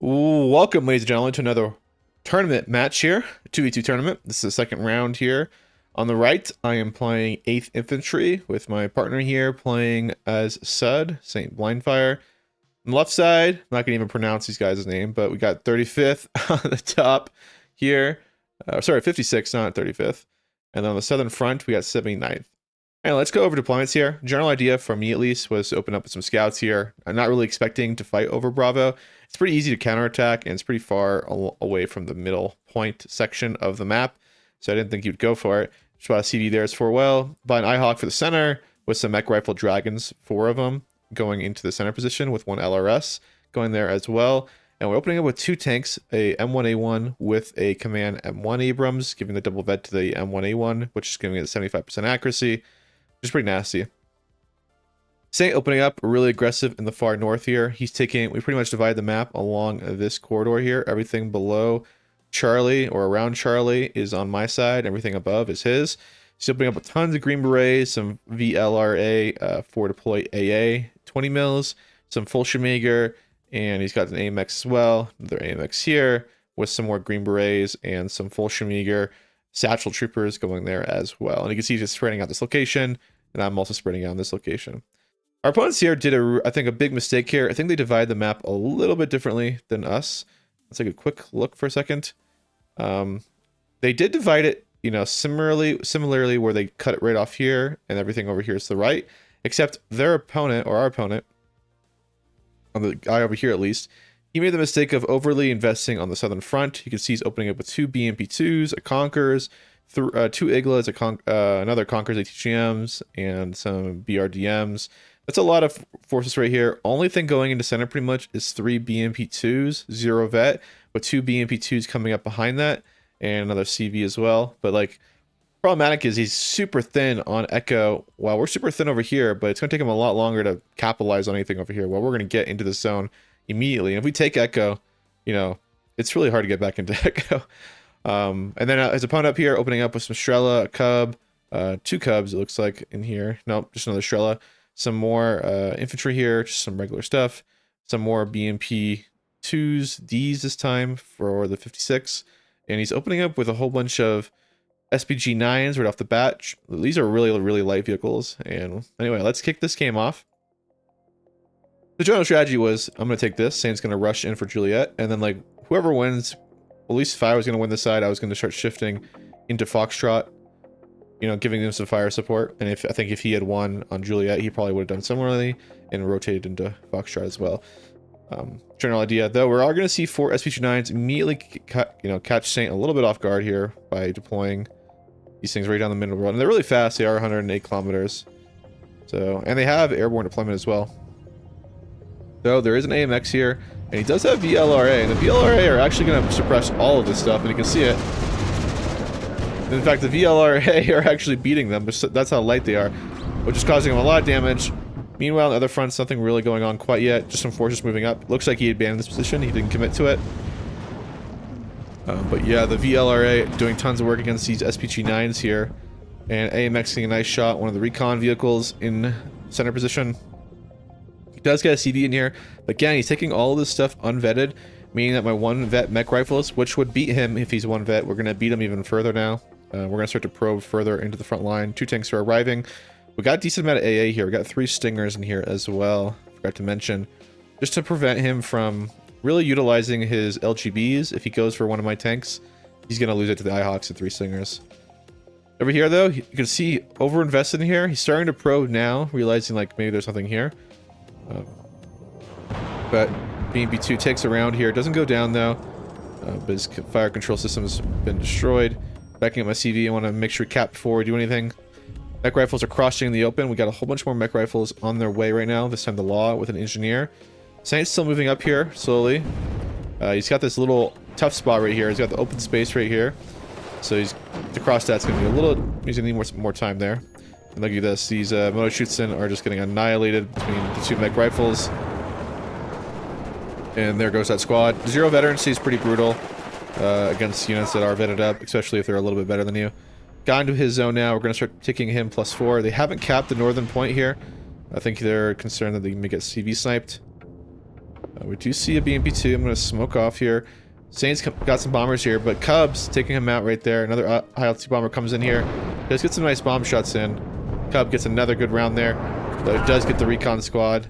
Welcome, ladies and gentlemen, to another tournament match here, 2v2 tournament. This is the second round here. On the right, I am playing 8th Infantry with my partner here playing as Saint Blindfire. On the left side, I'm not going to even pronounce these guys' name, but we got 35th on the top here. Sorry, 56, not 35th. And then on the southern front, we got 79th. And let's go over deployments here. General idea for me, at least, was to open up with some scouts here. I'm not really expecting to fight over Bravo. It's pretty easy to counterattack, and it's pretty far away from the middle point section of the map, so I didn't think you'd go for it. Just bought a CV there as for well. Bought an IHawk for the center with some mech rifle dragons, 4 of them, going into the center position with 1 LRS going there as well. And we're opening up with 2 tanks, a M1A1 with a Command M1 Abrams, giving the double vet to the M1A1, which is giving it 75% accuracy, which is pretty nasty. Saint opening up really aggressive in the far north here. We pretty much divide the map along this corridor here. Everything below Charlie or around Charlie is on my side. Everything above is his. He's opening up with tons of Green Berets, some VLRA for deploy AA 20 mils, some Fallschirmjäger, and he's got an AMX as well. Another AMX here with some more Green Berets and some Fallschirmjäger satchel troopers going there as well. And you can see he's just spreading out this location, and I'm also spreading out this location. Our opponents here did, I think, a big mistake here. I think they divide the map a little bit differently than us. Let's take a quick look for a second. They did divide it, you know, similarly where they cut it right off here and everything over here is to the right, except their opponent, or our opponent, on the guy over here at least, he made the mistake of overly investing on the southern front. You can see he's opening up with 2 BMP2s, a Conkers, 2 Iglas, another Conkers ATGMs, and some BRDMs. That's a lot of forces right here. Only thing going into center pretty much is 3 BMP2s, 0 vet, with 2 BMP2s coming up behind that, and another CV as well. But like, problematic is he's super thin on Echo, while we're super thin over here, but it's going to take him a lot longer to capitalize on anything over here. Well, we're going to get into the zone immediately. And if we take Echo, you know, it's really hard to get back into Echo. And then his opponent up here opening up with some Strela, a Cub, 2 Cubs it looks like in here. Nope, just another Strela. Some more infantry here, just some regular stuff. Some more BMP 2s, Ds this time for the 56. And he's opening up with a whole bunch of SPG 9s right off the bat. These are really, really light vehicles. And anyway, let's kick this game off. The general strategy was, I'm going to take this. Saint's going to rush in for Juliet. And then, like, whoever wins, at least if I was going to win this side, I was going to start shifting into Foxtrot. You know, giving them some fire support. And I think if he had won on Juliet, he probably would have done similarly and rotated into Foxtrot as well. General idea, though, we're all going to see 4 SPG-9s immediately catch Saint a little bit off guard here by deploying these things right down the middle of the road. And they're really fast. They are 108 kilometers. So, and they have airborne deployment as well. Though there is an AMX here, and he does have VLRA, and the VLRA are actually going to suppress all of this stuff, and you can see it. In fact, the VLRA are actually beating them, but that's how light they are, which is causing them a lot of damage. Meanwhile, on the other front, nothing really going on quite yet. Just some forces moving up. Looks like he abandoned this position. He didn't commit to it. But yeah, the VLRA doing tons of work against these SPG-9s here. And AMX getting a nice shot. One of the recon vehicles in center position. He does get a CV in here. But again, he's taking all of this stuff unvetted. Meaning that my 1 vet mech rifles, which would beat him if he's 1 vet, we're going to beat him even further now. We're going to start to probe further into the front line. 2 tanks are arriving. We got a decent amount of AA here. We got 3 Stingers in here as well. Forgot to mention. Just to prevent him from really utilizing his LGBs. If he goes for one of my tanks, he's going to lose it to the IHawks and 3 Stingers. Over here, though, you can see over-invested in here. He's starting to probe now, realizing like maybe there's something here. But BMP2 takes around here. Doesn't go down, though. But his fire control system has been destroyed. Backing up my CV, I want to make sure we cap before we do anything. Mech rifles are crossing the open. We got a whole bunch more mech rifles on their way right now. This time the Law with an engineer. Saint's still moving up here, slowly. He's got this little tough spot right here. He's got the open space right here. So to cross that's going to be a little... He's going to need more time there. And look at this. These Moto Schutzen are just getting annihilated between the 2 mech rifles. And there goes that squad. 0 veterancy is pretty brutal against units that are vetted up, especially if they're a little bit better than you. Got into his zone now. We're going to start taking him +4. They haven't capped the northern point here. I think they're concerned that they may get CV sniped. We do see a BMP-2. I'm going to smoke off here. Saint's got some bombers here, but Cub's taking him out right there. Another high altitude bomber comes in here. Does get some nice bomb shots in. Cub gets another good round there. But it does get the recon squad.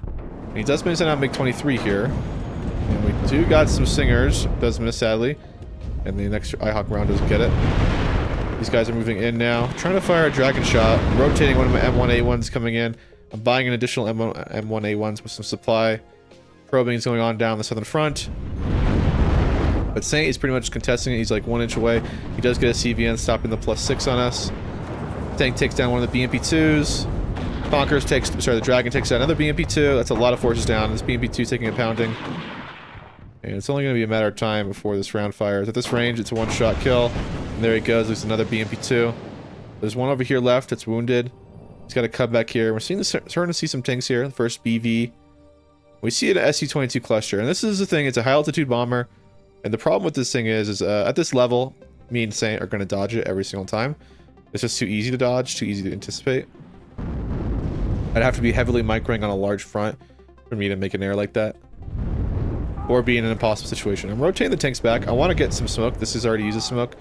And he does miss out MiG-23 here. And we do got some singers. Does miss, sadly. And the next IHawk round doesn't get it. These guys are moving in now. Trying to fire a dragon shot. Rotating one of my M1A1s coming in. I'm buying an additional M1A1s with some supply. Probing is going on down the southern front. But Saint is pretty much contesting it. He's like 1 inch away. He does get a CVN stopping the +6 on us. Tank takes down one of the BMP-2s. The Dragon takes down another BMP-2. That's a lot of forces down. This BMP-2 taking a pounding. And it's only going to be a matter of time before this round fires. At this range, it's a one-shot kill. And there he goes. There's another BMP-2. There's one over here left that's wounded. He's got a Cub back here. We're starting to see some tanks here. The first BV. We see an SU-22 cluster. And this is the thing. It's a high-altitude bomber. And the problem with this thing is at this level, me and Saint are going to dodge it every single time. It's just too easy to dodge, too easy to anticipate. I'd have to be heavily microing on a large front for me to make an error like that. Or be in an impossible situation. I'm rotating the tanks back. I want to get some smoke. This is already used smoke.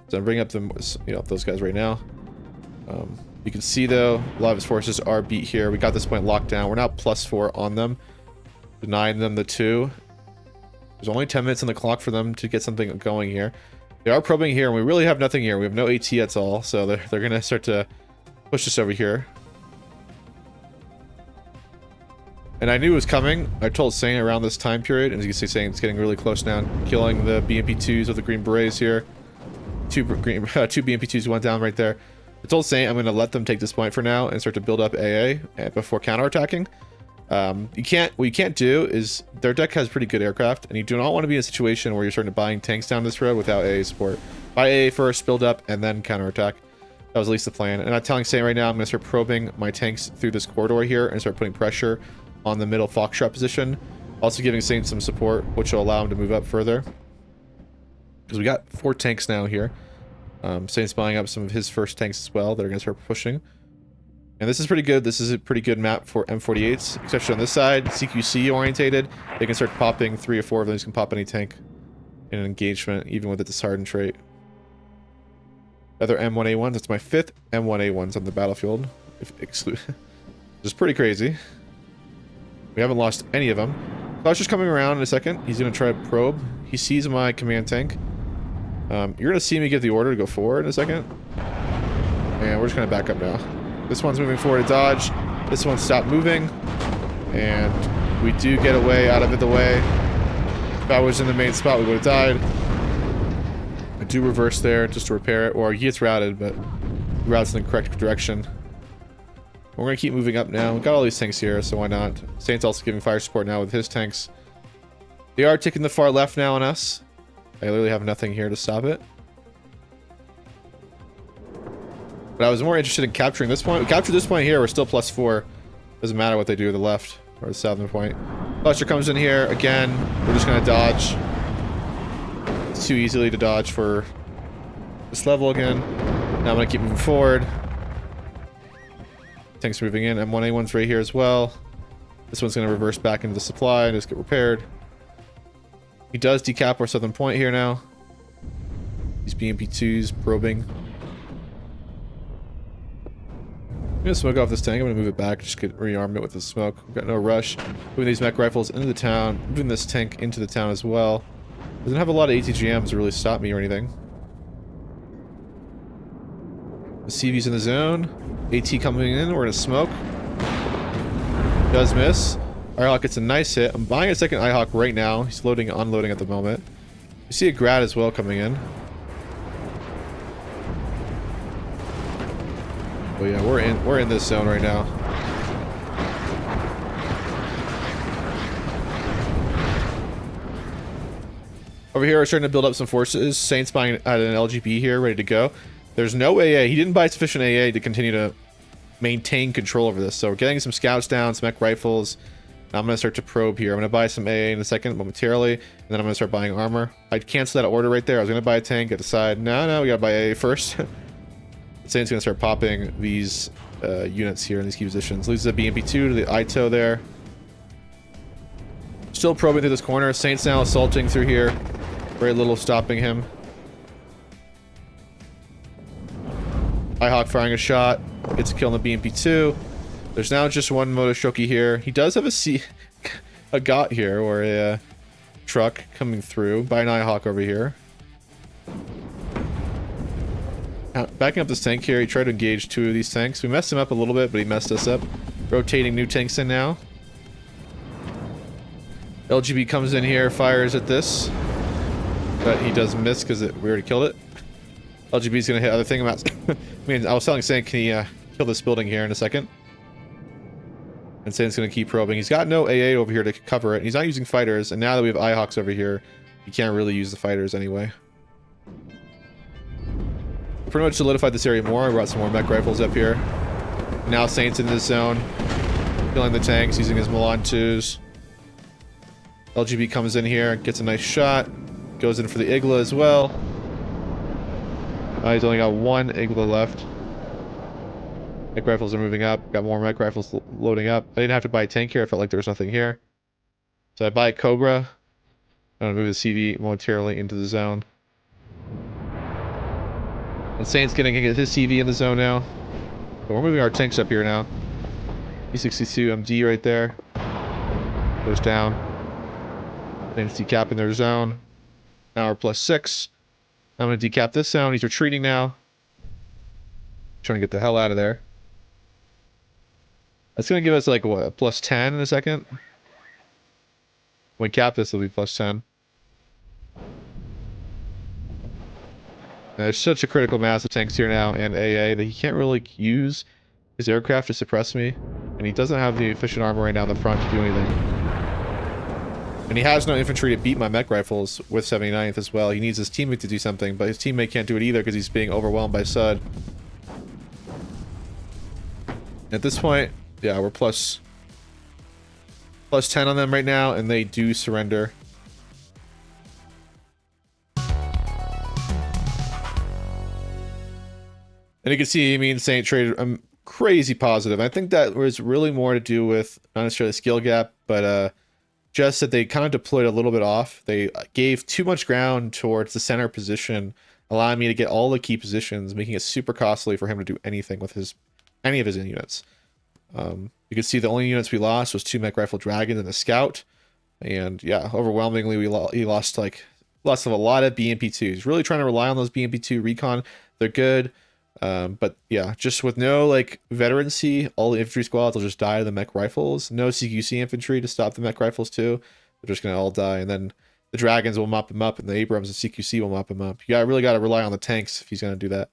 So I'm bringing up those guys right now. You can see, though, a lot of his forces are beat here. We got this point locked down. We're now +4 on them. Denying them the 2. There's only 10 minutes on the clock for them to get something going here. They are probing here, and we really have nothing here. We have no AT at all, so they're going to start to push us over here. And I knew it was coming. I told Saint around this time period, and as you can see, Saint's getting really close now, killing the BMP-2s with the green berets here. Two BMP-2s went down right there. I told Saint I'm going to let them take this point for now and start to build up AA before counterattacking. What you can't do is, their deck has pretty good aircraft, and you do not want to be in a situation where you're starting to buying tanks down this road without AA support. Buy AA first, build up, and then counterattack. That was at least the plan. And I'm telling Saint right now, I'm going to start probing my tanks through this corridor here and start putting pressure on the middle Foxtrot position. Also giving Saint some support, which will allow him to move up further. Because we got 4 tanks now here. Saint's buying up some of his first tanks as well that are going to start pushing. And this is pretty good. This is a pretty good map for M48s, especially on this side. CQC orientated. They can start popping 3 or 4 of them. These can pop any tank in an engagement, even with the disheartened trait. Other M1A1s. That's my 5th M1A1s on the battlefield. Which is pretty crazy. We haven't lost any of them. Cluster's coming around in a second. He's going to try to probe. He sees my command tank. You're going to see me give the order to go forward in a second. And we're just going to back up now. This one's moving forward to dodge. This one stopped moving. And we do get away out of the way. If I was in the main spot, we would have died. I do reverse there just to repair it. Or he gets routed, but he routes in the correct direction. We're going to keep moving up now. We've got all these tanks here, so why not? Saint's also giving fire support now with his tanks. They are taking the far left now on us. I literally have nothing here to stop it. But I was more interested in capturing this point. We captured this point here, we're still +4. Doesn't matter what they do to the left or the southern point. Cluster comes in here again. We're just gonna dodge. It's too easily to dodge for this level again. Now I'm gonna keep moving forward. Tanks moving in. M1A1's right here as well. This one's gonna reverse back into the supply and just get repaired. He does decap our southern point here now. These BMP-2s probing. I'm gonna smoke off this tank. I'm gonna move it back, just get rearm it with the smoke. We've got no rush. Moving these mech rifles into the town. Moving this tank into the town as well. Doesn't have a lot of ATGMs to really stop me or anything. The CV's in the zone. AT coming in. We're gonna smoke. Does miss. IHawk gets a nice hit. I'm buying a second IHawk right now. He's loading and unloading at the moment. You see a grad as well coming in. Oh yeah, we're in this zone right now. Over here, we're starting to build up some forces. Saint's buying at an LGB here, ready to go. There's no AA. He didn't buy sufficient AA to continue to maintain control over this. So we're getting some scouts down, some mech rifles. Now I'm going to start to probe here. I'm going to buy some AA in a second momentarily, and then I'm going to start buying armor. I'd cancel that order right there. I was going to buy a tank, decide, no, we got to buy AA first. Saint's going to start popping these units here in these key positions. Loses a BMP-2 to the ITO there. Still probing through this corner. Saint's now assaulting through here. Very little stopping him. Ihawk firing a shot. Gets a kill on the BMP2. There's now just one Motoshoki here. He does have a GOT here, or a truck coming through by an Ihawk over here. Backing up this tank here, he tried to engage 2 of these tanks. We messed him up a little bit, but he messed us up. Rotating new tanks in now. LGB comes in here, fires at this. But he does miss because we already killed it. LGB's gonna hit other thing. I mean, I was telling Saint, can he kill this building here in a second? And Saint's gonna keep probing. He's got no AA over here to cover it. He's not using fighters, and now that we have Ihawks over here, he can't really use the fighters anyway. Pretty much solidified this area more. I brought some more mech rifles up here. Now Saint's in this zone. Killing the tanks, using his Milan 2s. LGB comes in here, gets a nice shot. Goes in for the Igla as well. He's only got 1 Igla left. Mech rifles are moving up. Got more mech rifles loading up. I didn't have to buy a tank here. I felt like there was nothing here. So I buy a Cobra. I'm going to move the CV momentarily into the zone. And Saint's getting his CV in the zone now. But we're moving our tanks up here now. E62 MD right there. Goes down. Saint's decapping their zone. Now we're +6. I'm going to decap this zone. He's retreating now. Trying to get the hell out of there. That's going to give us like, what, a +10 in a second? When we cap this, it'll be +10. There's such a critical mass of tanks here now and AA that he can't really use his aircraft to suppress me. And he doesn't have the efficient armor right now in the front to do anything. And he has no infantry to beat my mech rifles with 79th as well. He needs his teammate to do something, but his teammate can't do it either because he's being overwhelmed by Sud. At this point, yeah, we're +10 on them right now, and they do surrender. And you can see, I mean, Saint traded. I'm crazy positive. I think that was really more to do with not necessarily skill gap, but just that they kind of deployed a little bit off. They gave too much ground towards the center position, allowing me to get all the key positions, making it super costly for him to do anything with any of his units. You can see the only units we lost was 2 mech rifle dragons and a scout, and yeah, overwhelmingly he lost a lot of BMP2s. He's really trying to rely on those BMP2 recon. They're good. But yeah, just with no like veterancy, all the infantry squads will just die to the mech rifles. No CQC infantry to stop the mech rifles too. They're just gonna all die, and then the dragons will mop them up, and the Abrams and CQC will mop them up. You really got to rely on the tanks if he's gonna do that.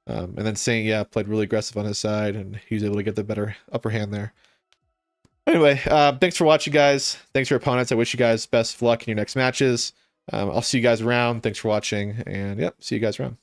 And then Saint, yeah, played really aggressive on his side, and he was able to get the better upper hand there. Anyway, thanks for watching, guys. Thanks for your opponents. I wish you guys best of luck in your next matches. I'll see you guys around. Thanks for watching, and yep, see you guys around.